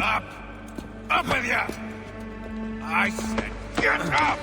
Up! Up with you! I said get up!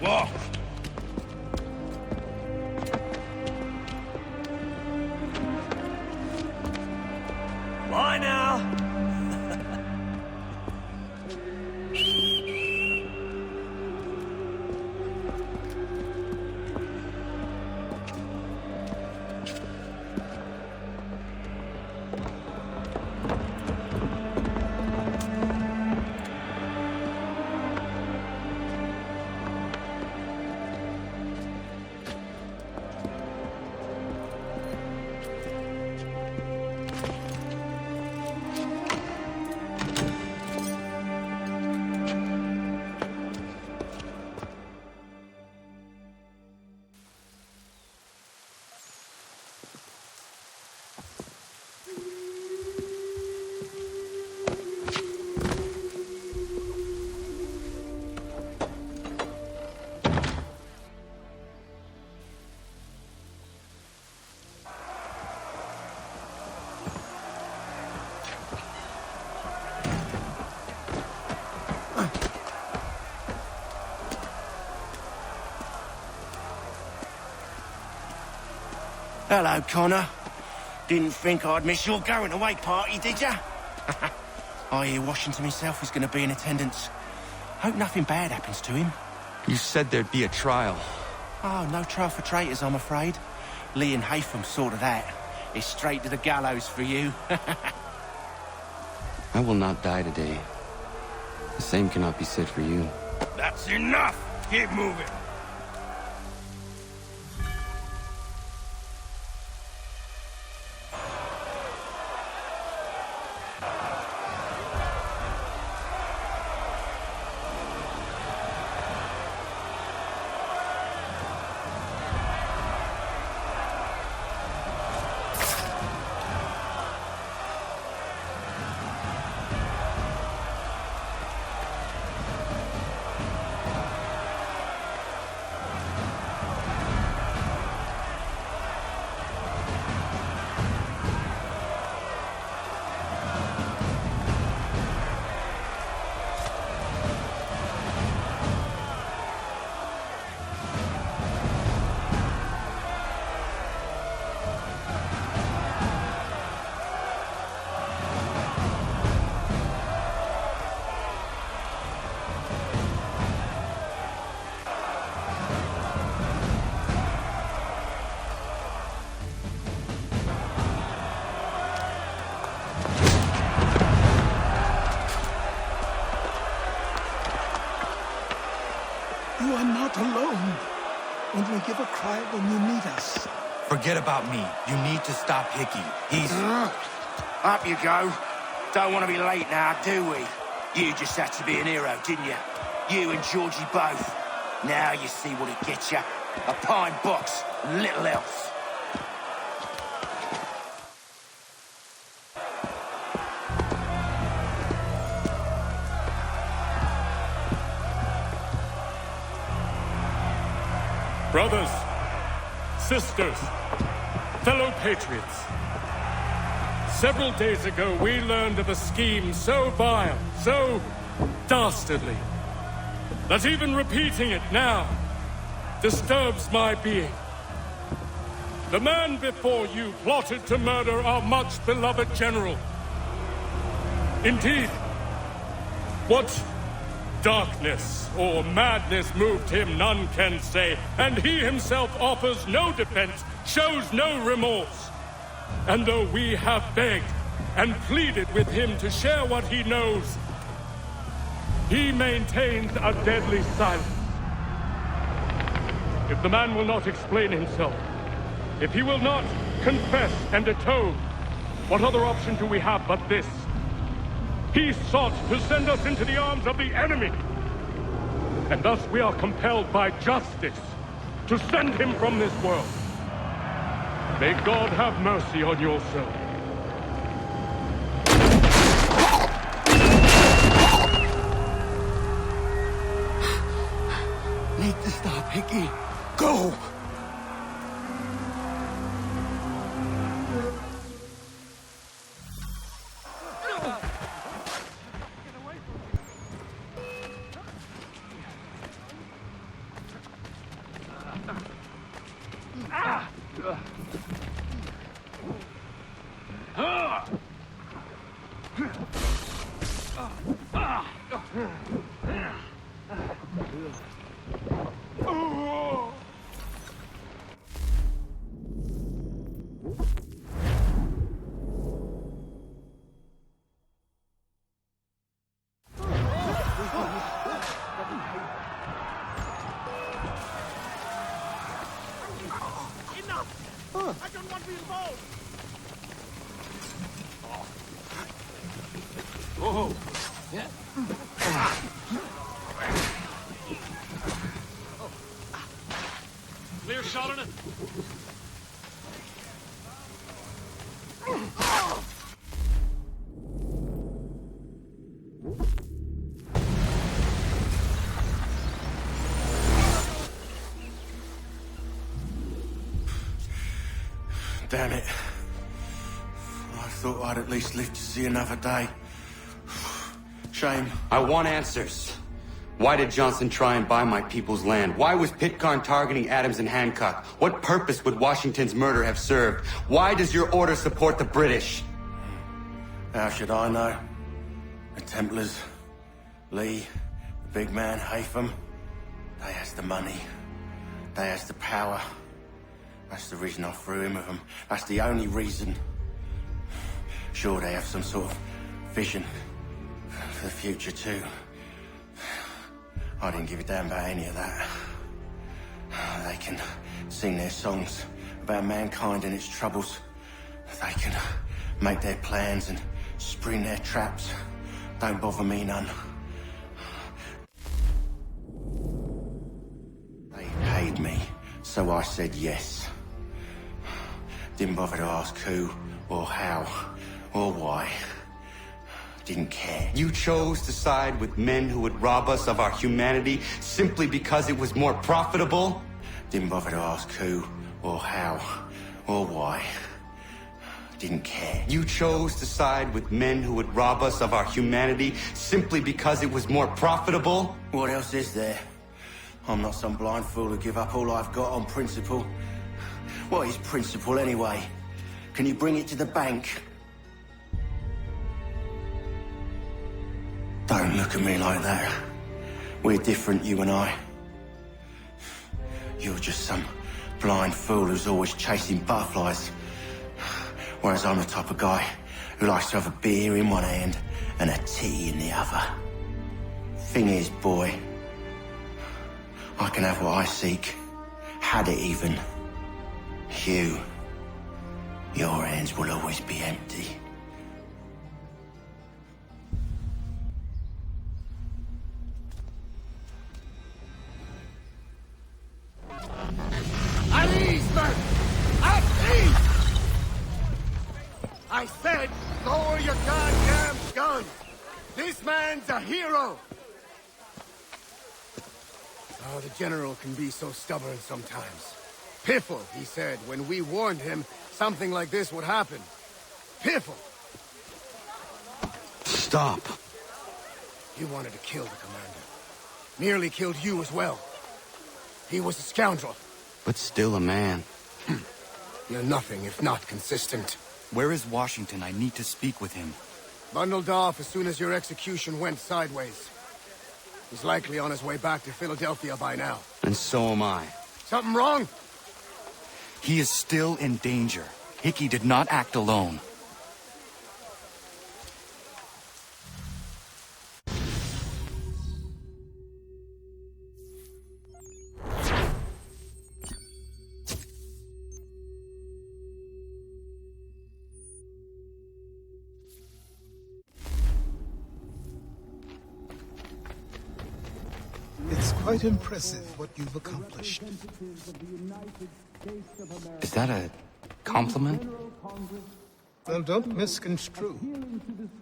Walk! Bye now! Hello, Connor. Didn't think I'd miss your going-away party, did ya? I hear Washington himself is going to be in attendance. Hope nothing bad happens to him. You said there'd be a trial. Oh, no trial for traitors, I'm afraid. Lee and Haytham sorted that. It's straight to the gallows for you. I will not die today. The same cannot be said for you. That's enough! Keep moving! You are not alone. Only give a cry when you need us. Forget about me. You need to stop Hickey. He's... Up you go. Don't want to be late now, do we? You just had to be an hero, didn't you? You and Georgie both. Now you see what it gets you. A pine box, and little else. Brothers, sisters, fellow patriots. Several days ago, we learned of a scheme so vile, so dastardly, that even repeating it now disturbs my being. The man before you plotted to murder our much-beloved general. Indeed, what darkness or madness moved him, none can say, and he himself offers no defense, shows no remorse. And though we have begged and pleaded with him to share what he knows, he maintains a deadly silence. If the man will not explain himself, if he will not confess and atone, what other option do we have but this? He sought to send us into the arms of the enemy. And thus we are compelled by justice to send him from this world. May God have mercy on your soul. Need to stop, Hickey. Go! I don't want to be involved! Oh! Yeah. Clear shot on it! Damn it. I thought I'd at least live to see another day. Shame. I want answers. Why did Johnson try and buy my people's land? Why was Pitcairn targeting Adams and Hancock? What purpose would Washington's murder have served? Why does your order support the British? How should I know? The Templars, Lee, the big man, Haytham, they has the money. They has the power. That's the reason I threw in with them. That's the only reason. Sure, they have some sort of vision for the future, too. I didn't give a damn about any of that. They can sing their songs about mankind and its troubles. They can make their plans and spring their traps. Don't bother me none. They paid me, so I said yes. Didn't bother to ask who, or how, or why. Didn't care. You chose to side with men who would rob us of our humanity simply because it was more profitable? Didn't bother to ask who, or how, or why. Didn't care. You chose to side with men who would rob us of our humanity simply because it was more profitable? What else is there? I'm not some blind fool who give up all I've got on principle. What is principle anyway? Can you bring it to the bank? Don't look at me like that. We're different, you and I. You're just some blind fool who's always chasing butterflies. Whereas I'm the type of guy who likes to have a beer in one hand and a tea in the other. Thing is, boy, I can have what I seek. Had it even. Your hands will always be empty. At ease, men! At ease! I said, lower your goddamn guns! This man's a hero! Oh, the General can be so stubborn sometimes. Piffle, he said, when we warned him something like this would happen. Piffle! Stop. He wanted to kill the commander. Nearly killed you as well. He was a scoundrel. But still a man. You're nothing if not consistent. Where is Washington? I need to speak with him. Bundled off as soon as your execution went sideways. He's likely on his way back to Philadelphia by now. And so am I. Something wrong? He is still in danger. Hickey did not act alone. It's quite impressive what you've accomplished. Is that a compliment? Well, don't misconstrue.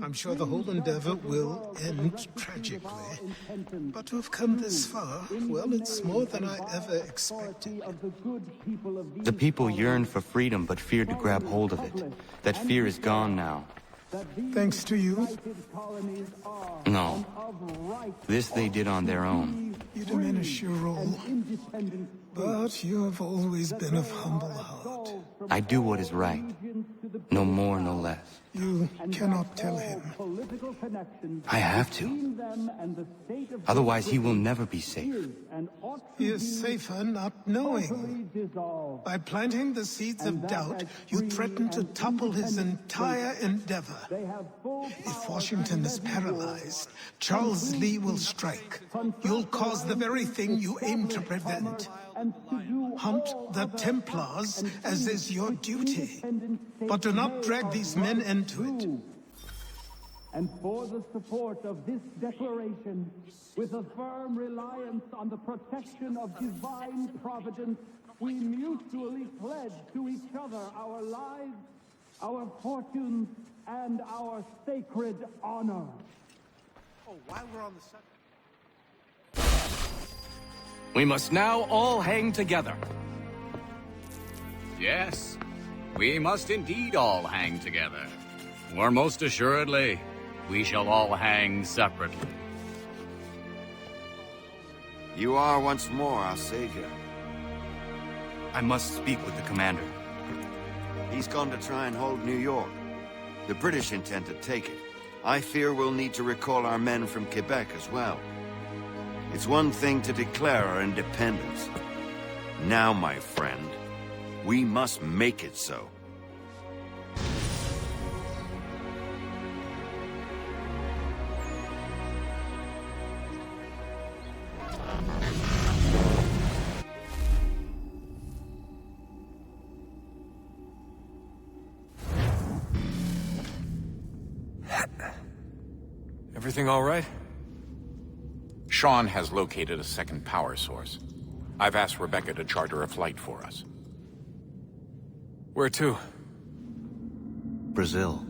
I'm sure the whole endeavor will end tragically. But to have come this far, well, it's more than I ever expected. The people yearned for freedom but feared to grab hold of it. That fear is gone now. Thanks to you. No. This they did on their own. You diminish your role. But you have always been of humble heart. I do what is right. No more, no less. You cannot tell him. I have to. Otherwise, he will never be safe. He is safer not knowing. By planting the seeds of doubt, you threaten to topple his entire endeavor. If Washington is paralyzed, Charles Lee will strike. You'll cause the very thing you aim to prevent. Hunt the Templars, as is your duty. But do not drag these men into it. And for the support of this declaration, with a firm reliance on the protection of divine providence, we mutually pledge to each other our lives, our fortunes, and our sacred honor. Oh, while we're on the subject... We must now all hang together. Yes, we must indeed all hang together. Or most assuredly, we shall all hang separately. You are once more our savior. I must speak with the commander. He's gone to try and hold New York. The British intend to take it. I fear we'll need to recall our men from Quebec as well. It's one thing to declare our independence. Now, my friend, we must make it so. Everything all right? Sean has located a second power source. I've asked Rebecca to charter a flight for us. Where to? Brazil.